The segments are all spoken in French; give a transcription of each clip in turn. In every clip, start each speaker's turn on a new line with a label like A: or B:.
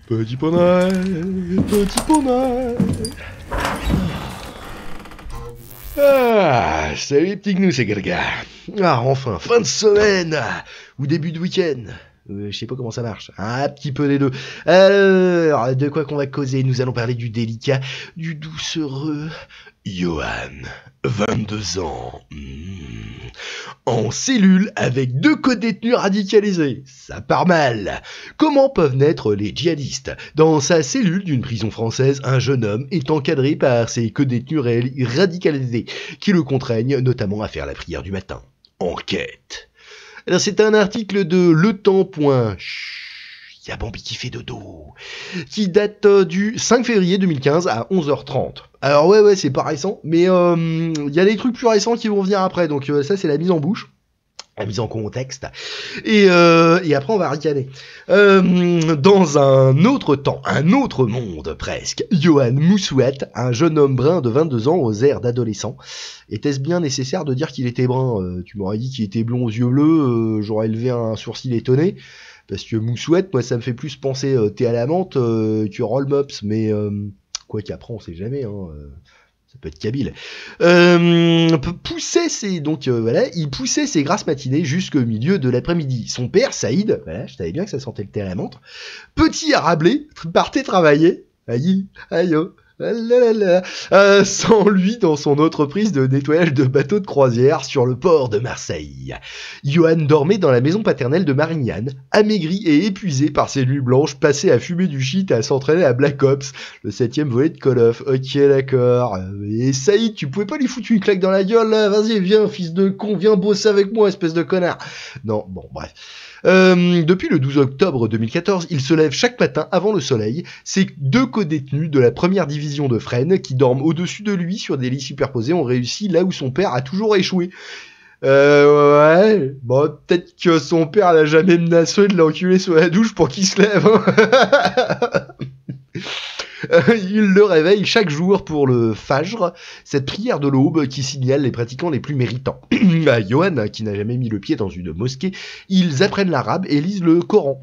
A: Petit poney, petit poney. Ah, salut les petits gnous, c'est Galga. Ah, enfin, fin de semaine ou début de week-end. Je sais pas comment ça marche. Un petit peu des deux. Alors, de quoi qu'on va causer? Nous allons parler du délicat, du doucereux Johan, 22 ans. En cellule avec 2 co-détenus radicalisés. Ça part mal. Comment peuvent naître les djihadistes? Dans sa cellule d'une prison française, un jeune homme est encadré par ses co-détenus radicalisés qui le contraignent notamment à faire la prière du matin. Enquête. Alors c'est un article de letemps.ch. Il y a Bambi qui fait dodo, qui date du 5 février 2015 à 11h30. Alors ouais, c'est pas récent, mais il y a des trucs plus récents qui vont venir après, donc ça c'est la mise en bouche, la mise en contexte, et après on va ricaner. Dans un autre temps, un autre monde presque, Johan Moussouet, un jeune homme brun de 22 ans aux airs d'adolescent. Était-ce bien nécessaire de dire qu'il était brun? Tu m'aurais dit qu'il était blond aux yeux bleus, j'aurais levé un sourcil étonné. Parce que Moussouette, moi, ça me fait plus penser thé à la menthe que Roll Mops, mais quoi qu'après, on sait jamais, hein, ça peut être kabyle. Il poussait ses grasses matinées jusqu'au milieu de l'après-midi. Son père, Saïd, voilà, je savais bien que ça sentait le thé à la menthe, petit arablé, partait travailler, sans lui dans son entreprise de nettoyage de bateaux de croisière sur le port de Marseille. Johan dormait dans la maison paternelle de Marignane, amaigri et épuisé par ses nuits blanches passées à fumer du shit et à s'entraîner à Black Ops, le 7ème volet de Call of. Ok, d'accord. Et Saïd, tu pouvais pas lui foutre une claque dans la gueule, là? Vas-y, viens, fils de con, viens bosser avec moi, espèce de connard. Non, bon, bref. Depuis le 12 octobre 2014, il se lève chaque matin avant le soleil. Ses 2 co-détenus de la première division de Fresnes, qui dorment au-dessus de lui sur des lits superposés, ont réussi là où son père a toujours échoué. Ouais, bon, peut-être que son père l'a jamais menacé de l'enculer sous la douche pour qu'il se lève. Hein. Il le réveille chaque jour pour le Fajr, cette prière de l'aube qui signale les pratiquants les plus méritants. À Johan, qui n'a jamais mis le pied dans une mosquée, ils apprennent l'arabe et lisent le Coran.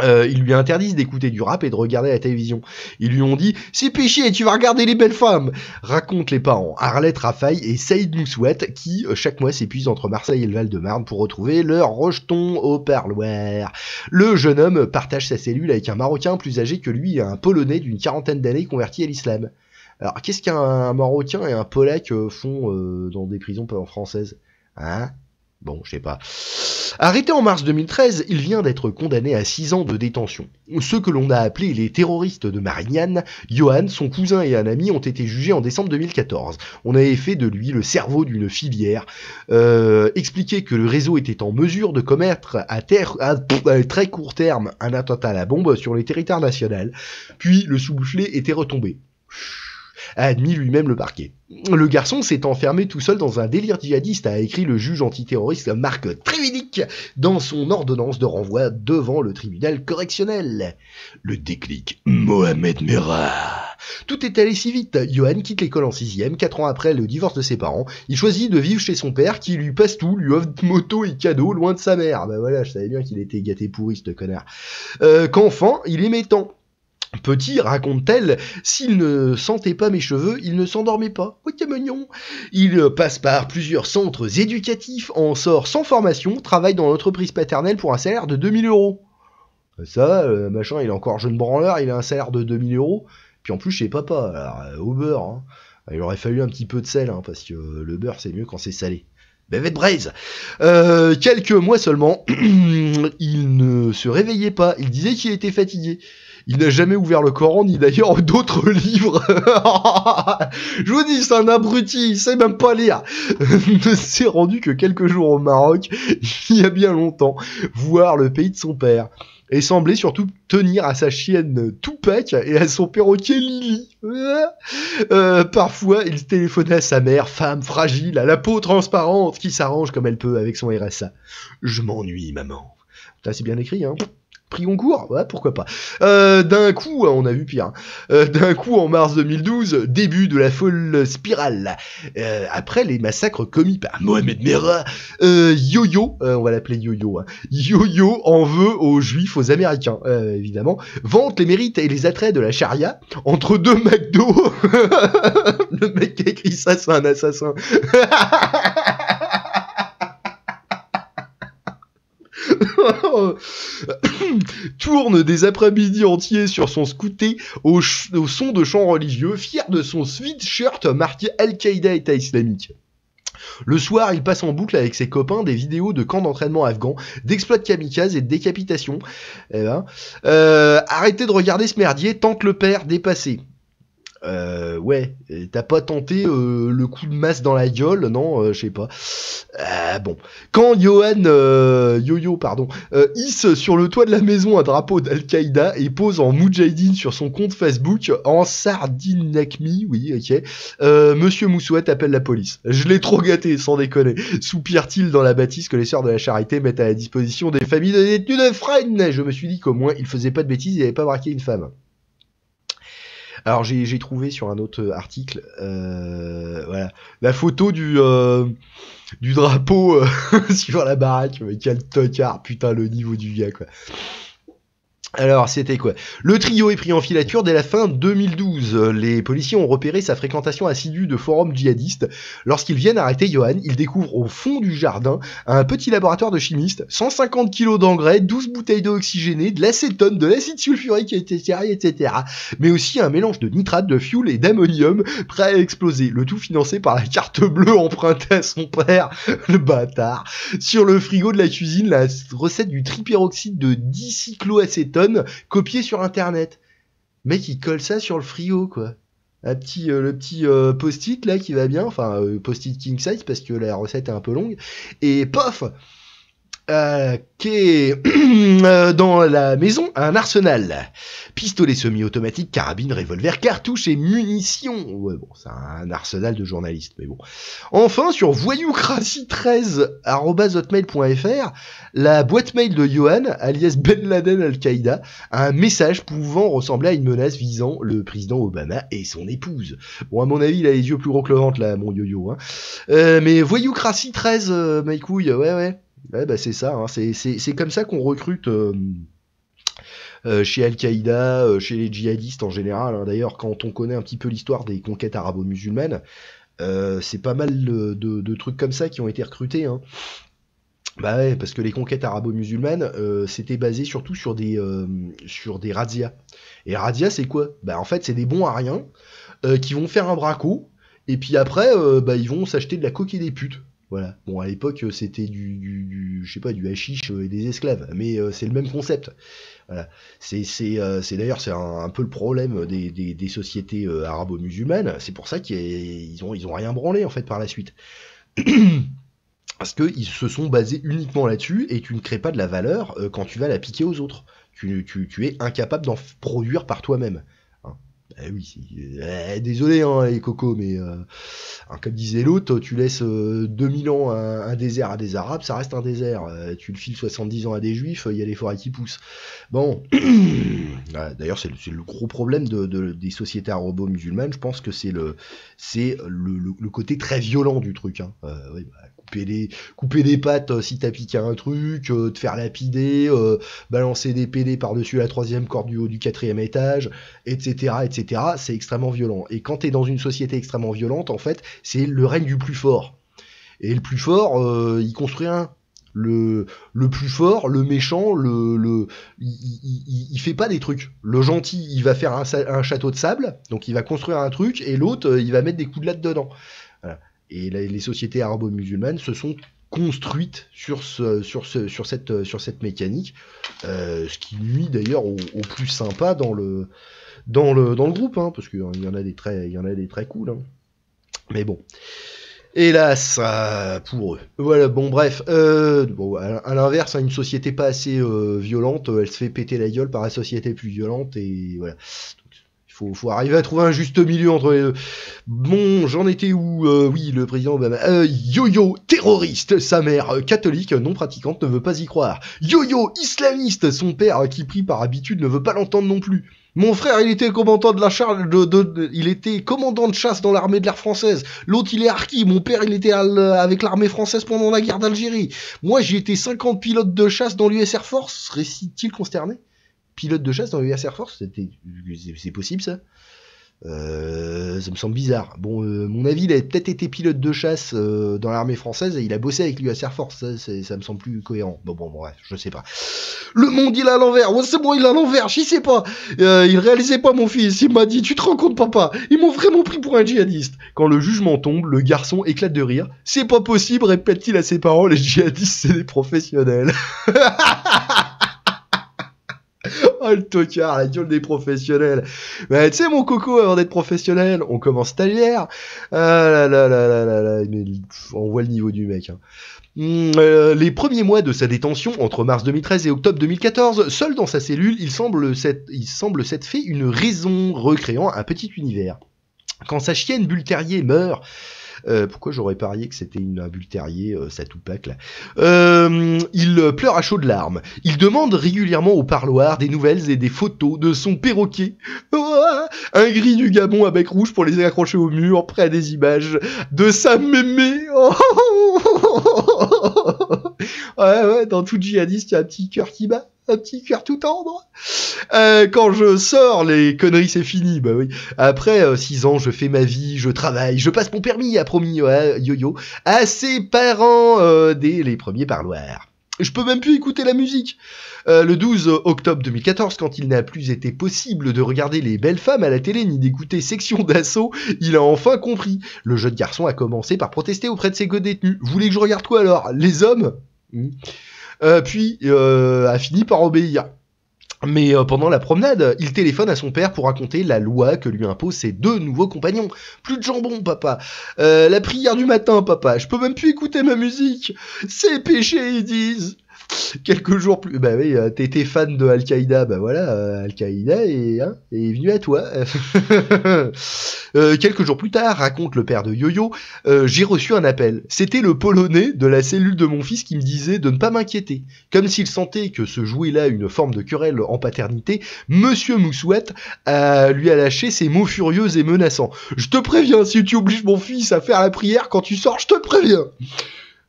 A: Ils lui interdisent d'écouter du rap et de regarder la télévision. Ils lui ont dit « C'est péché, tu vas regarder les belles femmes !» racontent les parents Arlette Rafaille et Saïd Moussouet qui, chaque mois, s'épuisent entre Marseille et le Val-de-Marne pour retrouver leur rejeton au parloir. Le jeune homme partage sa cellule avec un Marocain plus âgé que lui et un Polonais d'une 40aine d'années converti à l'islam. Alors, qu'est-ce qu'un Marocain et un Polac font dans des prisons françaises? Hein? Bon, je sais pas. Arrêté en mars 2013, il vient d'être condamné à 6 ans de détention. Ceux que l'on a appelés les terroristes de Marignane, Johan, son cousin et un ami ont été jugés en décembre 2014. On avait fait de lui le cerveau d'une filière, expliqué que le réseau était en mesure de commettre à très court terme un attentat à la bombe sur les territoires nationaux, puis le soufflet était retombé. A admis lui-même le parquet. Le garçon s'est enfermé tout seul dans un délire djihadiste, a écrit le juge antiterroriste Marc Trévidic dans son ordonnance de renvoi devant le tribunal correctionnel. Le déclic, Mohamed Merah. Tout est allé si vite. Johan quitte l'école en 6ème, 4 ans après le divorce de ses parents. Il choisit de vivre chez son père qui lui passe tout, lui offre moto et cadeaux loin de sa mère. Bah voilà, je savais bien qu'il était gâté pourri, ce connard. Qu'enfant, il aimait tant. Petit, raconte-t-elle, s'il ne sentait pas mes cheveux, il ne s'endormait pas. Oh, t'es mignon. Il passe par plusieurs centres éducatifs, en sort sans formation, travaille dans l'entreprise paternelle pour un salaire de 2000 €. Ça, machin, il est encore jeune branleur, il a un salaire de 2000 €. Puis en plus, chez papa, alors, au beurre. Hein. Il aurait fallu un petit peu de sel, hein, parce que le beurre, c'est mieux quand c'est salé. Bavette braise. Quelques mois seulement, il ne se réveillait pas. Il disait qu'il était fatigué. Il n'a jamais ouvert le Coran, ni d'ailleurs d'autres livres. Je vous dis, c'est un abruti, il sait même pas lire. Ne s'est rendu que quelques jours au Maroc, il y a bien longtemps, voir le pays de son père. Et semblait surtout tenir à sa chienne Tupac et à son perroquet Lily. Parfois, il téléphonait à sa mère, femme fragile, à la peau transparente, qui s'arrange comme elle peut avec son RSA. « Je m'ennuie, maman. » Putain, c'est bien écrit, hein. pris Goncourt, ouais, pourquoi pas. D'un coup, on a vu pire. D'un coup, en mars 2012, début de la folle spirale. Après les massacres commis par Mohamed Merah, Yo-Yo, on va l'appeler Yo-Yo, hein. Yo-Yo en veut aux Juifs, aux Américains, évidemment, vante les mérites et les attraits de la charia entre deux McDo. Le mec qui a écrit ça, c'est un assassin. Tourne des après-midi entiers sur son scooter au son de chants religieux, fier de son sweatshirt marqué Al-Qaïda État islamique. Le soir, il passe en boucle avec ses copains des vidéos de camps d'entraînement afghans, d'exploits de kamikazes et de décapitations. Arrêtez de regarder ce merdier, tente le père dépassé. Ouais, t'as pas tenté le coup de masse dans la gueule, non, je sais pas. Bon, quand Yo-Yo, hisse sur le toit de la maison un drapeau d'Al-Qaïda et pose en Moudjahidine sur son compte Facebook en Sardinakmi, oui, ok, Monsieur Moussouet appelle la police. Je l'ai trop gâté, sans déconner. Soupire-t-il dans la bâtisse que les sœurs de la charité mettent à la disposition des familles de détenus de Fresnes. Je me suis dit qu'au moins il faisait pas de bêtises, il avait pas braqué une femme. Alors j'ai trouvé sur un autre article, voilà, la photo du drapeau sur la baraque. Quel tocard, putain, le niveau du gars, quoi. Alors, c'était quoi? Le trio est pris en filature dès la fin 2012. Les policiers ont repéré sa fréquentation assidue de forums djihadistes. Lorsqu'ils viennent arrêter Johan, ils découvrent au fond du jardin un petit laboratoire de chimistes, 150 kilos d'engrais, 12 bouteilles d'eau oxygénée, de l'acétone, de l'acide sulfurique, etc. Mais aussi un mélange de nitrate, de fuel et d'ammonium prêt à exploser. Le tout financé par la carte bleue empruntée à son père, le bâtard. Sur le frigo de la cuisine, la recette du triperoxyde de dicycloacétone copié sur internet. Mec, il colle ça sur le frigo, quoi. Le petit post-it là qui va bien, enfin post-it king size parce que la recette est un peu longue. Et pof, qui est dans la maison un arsenal. Pistolet semi-automatique, carabine, revolver, cartouches et munitions. Ouais, bon, c'est un arsenal de journalistes, mais bon. Enfin, sur voyoucratie13@hotmail.fr, la boîte mail de Johan, alias Ben Laden Al-Qaïda, a un message pouvant ressembler à une menace visant le président Obama et son épouse. Bon, à mon avis, il a les yeux plus gros que le ventre, là, mon yo-yo, hein. Mais voyoucratie13, my couille, ouais. Ouais, bah c'est ça, hein. C'est comme ça qu'on recrute chez Al-Qaïda, chez les djihadistes en général, hein. D'ailleurs, quand on connaît un petit peu l'histoire des conquêtes arabo-musulmanes, c'est pas mal de trucs comme ça qui ont été recrutés, hein. Bah ouais, parce que les conquêtes arabo-musulmanes, c'était basé surtout sur des razzias. Et razzias, c'est quoi? Bah en fait, c'est des bons à rien qui vont faire un braco, et puis après, bah ils vont s'acheter de la coke et des putes. Voilà. Bon, à l'époque, c'était je sais pas, du hashish et des esclaves, mais c'est le même concept. Voilà. C'est d'ailleurs c'est un peu le problème des sociétés arabo-musulmanes. C'est pour ça qu'ils ont rien branlé en fait par la suite. Parce qu'ils se sont basés uniquement là-dessus et tu ne crées pas de la valeur quand tu vas la piquer aux autres. Tu es incapable d'en produire par toi-même. Hein. Oui, désolé hein, les cocos, mais comme disait l'autre, tu laisses 2000 ans un désert à des Arabes, ça reste un désert. Tu le files 70 ans à des Juifs, il y a des forêts qui poussent. Bon, d'ailleurs c'est le gros problème des sociétés arabo-musulmanes, je pense que c'est le côté très violent du truc. Hein. Oui, bah, couper des pattes si t'as piqué un truc, te faire lapider, balancer des PD par-dessus la 3e corde du haut du 4e étage, etc. C'est extrêmement violent. Et quand t'es dans une société extrêmement violente, en fait, c'est le règne du plus fort. Et le plus fort, il construit un. Le plus fort, le méchant, il fait pas des trucs. Le gentil, il va faire un château de sable, donc il va construire un truc, et l'autre, il va mettre des coups de latte dedans. Voilà. Et les sociétés arabo-musulmanes se sont construites sur cette mécanique, ce qui nuit d'ailleurs au plus sympa dans le groupe, hein, parce qu'il y en a des très cool, hein. Mais bon, hélas pour eux. Voilà, bon bref, à l'inverse, hein, une société pas assez violente, elle se fait péter la gueule par la société plus violente, et voilà. Faut arriver à trouver un juste milieu entre les deux. Bon, j'en étais où oui, le président Obama. Yo-yo, terroriste, sa mère catholique non pratiquante ne veut pas y croire. Yo-yo, islamiste, son père qui prie par habitude ne veut pas l'entendre non plus. Mon frère, il était commandant il était commandant de chasse dans l'armée de l'air française. L'autre, il est harki. Mon père, il était avec l'armée française pendant la guerre d'Algérie. Moi, j'ai été 50 pilotes de chasse dans l'US Air Force. Serait-il consterné? Pilote de chasse dans l'US Air Force, c'est possible ça? Ça me semble bizarre. Bon, mon avis, il a peut-être été pilote de chasse dans l'armée française et il a bossé avec l'US Air Force. Ça me semble plus cohérent. Bon, bref, je sais pas. Le monde, il est à l'envers. Ouais, c'est bon, il est à l'envers. Je sais pas. Il réalisait pas, mon fils. Il m'a dit, tu te rends compte, papa? Ils m'ont vraiment pris pour un djihadiste. Quand le jugement tombe, le garçon éclate de rire. C'est pas possible, répète-t-il à ses parents. Les djihadistes, c'est des professionnels. Oh, le tocard, la gueule des professionnels. Mais tu sais, mon coco, avant d'être professionnel, on commence stagiaire. Ah là là là là là là, mais on voit le niveau du mec. Hein. Les premiers mois de sa détention, entre mars 2013 et octobre 2014, seul dans sa cellule, il semble s'être fait une raison, recréant un petit univers. Quand sa chienne Bull Terrier meurt... pourquoi j'aurais parié que c'était un Bull Terrier, ça Tupac là. Il pleure à chaudes larmes. Il demande régulièrement au parloir des nouvelles et des photos de son perroquet. Un gris du Gabon à bec rouge pour les accrocher au mur, près des images de sa mémé. Ouais, dans tout djihadiste, il y a un petit cœur qui bat. Un petit cœur tout tendre. Quand je sors, les conneries c'est fini, bah oui. Après 6 ans, je fais ma vie, je travaille, je passe mon permis, a promis Yo-Yo, à ses parents dès les premiers parloirs. Je peux même plus écouter la musique. Le 12 octobre 2014, quand il n'a plus été possible de regarder les belles femmes à la télé ni d'écouter Section d'Assaut, il a enfin compris. Le jeune garçon a commencé par protester auprès de ses co-détenus. Vous voulez que je regarde quoi alors? Les hommes? Puis a fini par obéir. Mais pendant la promenade, il téléphone à son père pour raconter la loi que lui imposent ses 2 nouveaux compagnons. Plus de jambon, papa. La prière du matin, papa. Je peux même plus écouter ma musique. C'est péché, ils disent. Quelques jours plus... Bah oui, t'étais fan de Al-Qaïda, bah voilà, Al-Qaïda est venu à toi. Quelques jours plus tard, raconte le père de Yo-Yo, j'ai reçu un appel. C'était le Polonais de la cellule de mon fils qui me disait de ne pas m'inquiéter. Comme s'il sentait que se jouait là une forme de querelle en paternité, Monsieur Moussouette lui a lâché ces mots furieux et menaçants. Je te préviens, si tu obliges mon fils à faire la prière quand tu sors, je te préviens.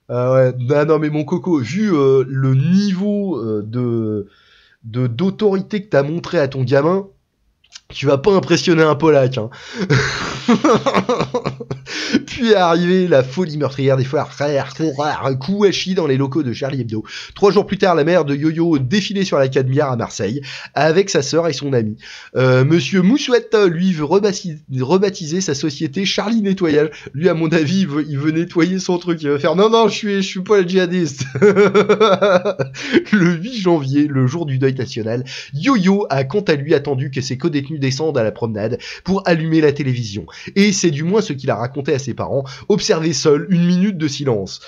A: Ouais, non mais mon coco, vu le niveau d'autorité que t'as montré à ton gamin, tu vas pas impressionner un Polac, hein. Puis est arrivée la folie meurtrière des frères Kouachi dans les locaux de Charlie Hebdo. 3 jours plus tard, la mère de Yo-Yo défilait sur la Cadmière à Marseille avec sa sœur et son ami. Monsieur Moussouette, lui, veut rebaptiser sa société Charlie Nettoyage. Lui, à mon avis, il veut nettoyer son truc. Il va faire non, je suis pas le djihadiste. Le 8 janvier, le jour du deuil national, Yo-Yo a quant à lui attendu que ses co-détenus descendent à la promenade pour allumer la télévision. Et c'est du moins ce qu'il a raconté à ses parents, observé seul 1 minute de silence.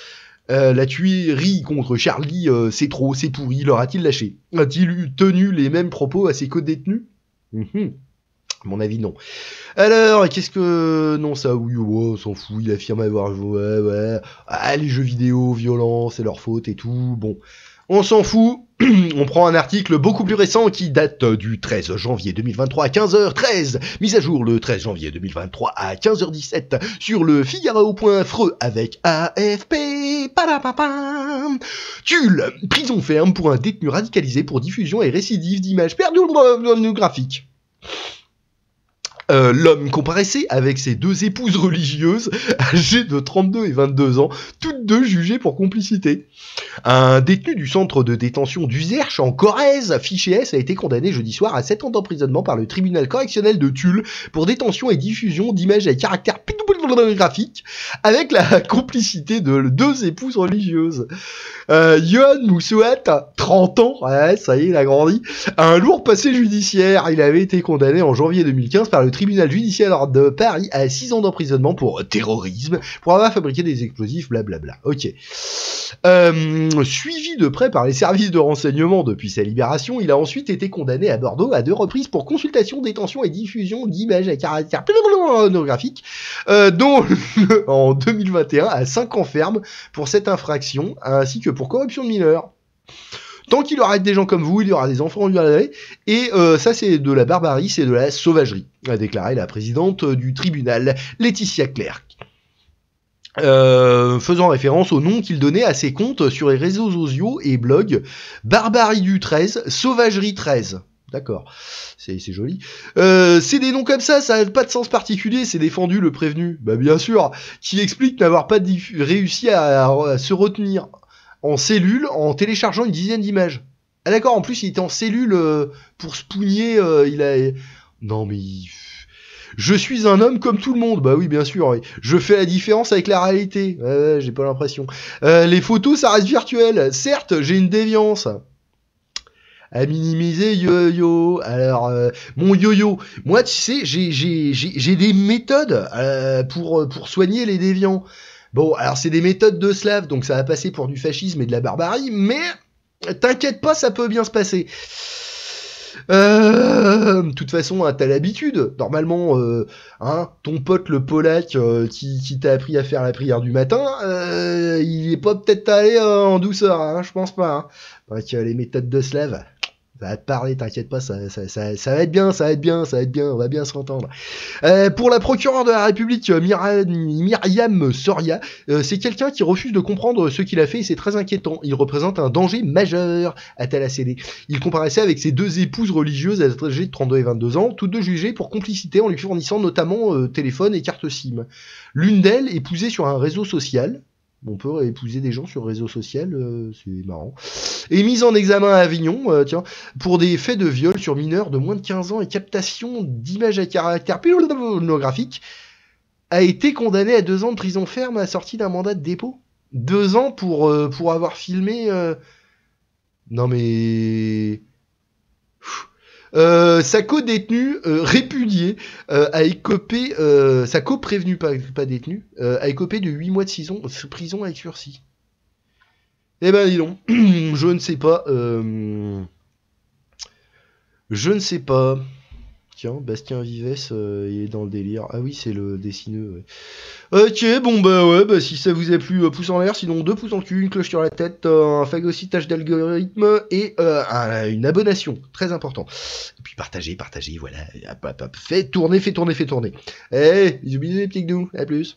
A: La tuerie contre Charlie, c'est trop, c'est pourri, leur a-t-il lâché? A-t-il tenu les mêmes propos à ses co-détenus? À mon avis, non. Alors, qu'est-ce que... Non, ça, oui, on s'en fout, il affirme avoir joué, ouais. Ah, les jeux vidéo, violents, c'est leur faute et tout, bon. On s'en fout. On prend un article beaucoup plus récent qui date du 13 janvier 2023 à 15h13, mise à jour le 13 janvier 2023 à 15h17 sur le Figaro.freux avec AFP. Tulle, prison ferme pour un détenu radicalisé pour diffusion et récidive d'images pornographiques. L'homme comparaissait avec ses 2 épouses religieuses, âgées de 32 et 22 ans, toutes 2 jugées pour complicité. Un détenu du centre de détention d'Uzerche en Corrèze, fiché S, a été condamné jeudi soir à 7 ans d'emprisonnement par le tribunal correctionnel de Tulle pour détention et diffusion d'images à caractère pornographique avec la complicité de deux épouses religieuses. Yohan Moussouat, 30 ans, ouais, ça y est, il a grandi, a un lourd passé judiciaire. Il avait été condamné en janvier 2015 par le tribunal judiciaire de Paris à 6 ans d'emprisonnement pour terrorisme, pour avoir fabriqué des explosifs, blablabla. Ok. Suivi de près par les services de renseignement depuis sa libération, il a ensuite été condamné à Bordeaux à 2 reprises pour consultation, détention et diffusion d'images à caractère pornographique, dont en 2021 à 5 ans ferme pour cette infraction, ainsi que pour corruption de mineurs. Tant qu'il aura des gens comme vous, il y aura des enfants en lui. Et ça, c'est de la barbarie, c'est de la sauvagerie, a déclaré la présidente du tribunal, Laetitia Clerc. Faisant référence au nom qu'il donnait à ses comptes sur les réseaux sociaux et blogs Barbarie du 13, Sauvagerie 13. D'accord, c'est joli. C'est des noms comme ça n'a pas de sens particulier, c'est défendu le prévenu. Bah bien sûr, qui explique n'avoir pas réussi à se retenir en cellule en téléchargeant une dizaine d'images. Ah d'accord, en plus il était en cellule pour spooner, il a... Non mais... Je suis un homme comme tout le monde. Bah oui, bien sûr. Oui. Je fais la différence avec la réalité. J'ai pas l'impression. Les photos, ça reste virtuel. Certes, j'ai une déviance. À minimiser yo-yo. Alors, mon yo-yo. Moi, tu sais, j'ai des méthodes pour soigner les déviants. Bon, alors c'est des méthodes de slave, donc ça va passer pour du fascisme et de la barbarie, mais t'inquiète pas, ça peut bien se passer. De toute façon, hein, t'as l'habitude. Normalement, ton pote le Polak qui t'a appris à faire la prière du matin, il est pas peut-être allé en douceur, hein, je pense pas. Hein. Donc, les méthodes de slave, ça va te parler, t'inquiète pas, ça va être bien, on va bien s'entendre. Pour la procureure de la République, Myriam Soria, c'est quelqu'un qui refuse de comprendre ce qu'il a fait et c'est très inquiétant. Il représente un danger majeur, a-t-elle accédé. Il comparaissait avec ses 2 épouses religieuses âgées de 32 et 22 ans, toutes 2 jugées pour complicité en lui fournissant notamment téléphone et carte SIM. L'une d'elles, épousée sur un réseau social, on peut épouser des gens sur réseau social, c'est marrant. Et mise en examen à Avignon, pour des faits de viol sur mineurs de moins de 15 ans et captation d'images à caractère pornographique, a été condamnée à 2 ans de prison ferme assortie d'un mandat de dépôt. 2 ans pour avoir filmé... Non mais... sa co-détenue répudiée a écopé, sa co-prévenue pas détenue, a écopé de 8 mois de prison avec sursis. Eh ben dis donc, je ne sais pas. Je ne sais pas. Tiens, Bastien Vives, il est dans le délire. Ah oui, c'est le dessineux. Ouais. Ok, bon bah ouais, bah si ça vous a plu, pouce en l'air, sinon 2 pouces en cul, une cloche sur la tête, un phagocytage d'algorithme et une abonnation, très important. Et puis partagez, voilà, hop, hop, hop. Faites tourner. Eh, bisous les petits gnous, à plus.